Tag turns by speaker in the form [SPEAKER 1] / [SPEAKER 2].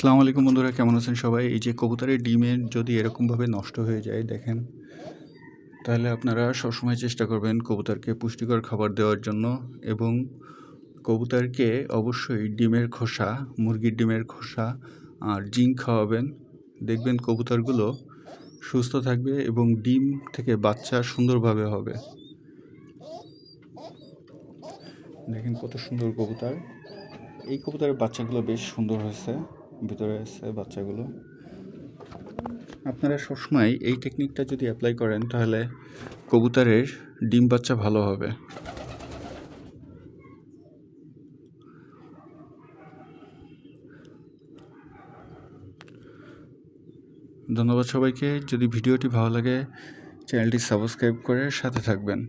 [SPEAKER 1] আসসালামু আলাইকুম বন্ধুরা, কেমন আছেন সবাই? এই যে কবুতরের ডিমের যদি এরকমভাবে নষ্ট হয়ে যায় দেখেন, তাহলে আপনারা সবসময় চেষ্টা করবেন কবুতরকে পুষ্টিকর খাবার দেওয়ার জন্য। এবং কবুতরকে অবশ্যই ডিমের খোসা, মুরগির ডিমের খোসা আর জিঙ্ক খাওয়াবেন। দেখবেন কবুতরগুলো সুস্থ থাকবে এবং ডিম থেকে বাচ্চা সুন্দরভাবে হবে। দেখেন কত সুন্দর কবুতর। এই কবুতরের বাচ্চাগুলো বেশ সুন্দর হয়েছে, ভিতরে আছে বাচ্চাগুলো। আপনারা সবসময় এই টেকনিকটা যদি অ্যাপ্লাই করেন তাহলে কবুতরের ডিম বাচ্চা ভালো হবে। ধন্যবাদ সবাইকে। যদি ভিডিওটি ভালো লাগে চ্যানেলটি সাবস্ক্রাইব করে সাথে থাকবেন।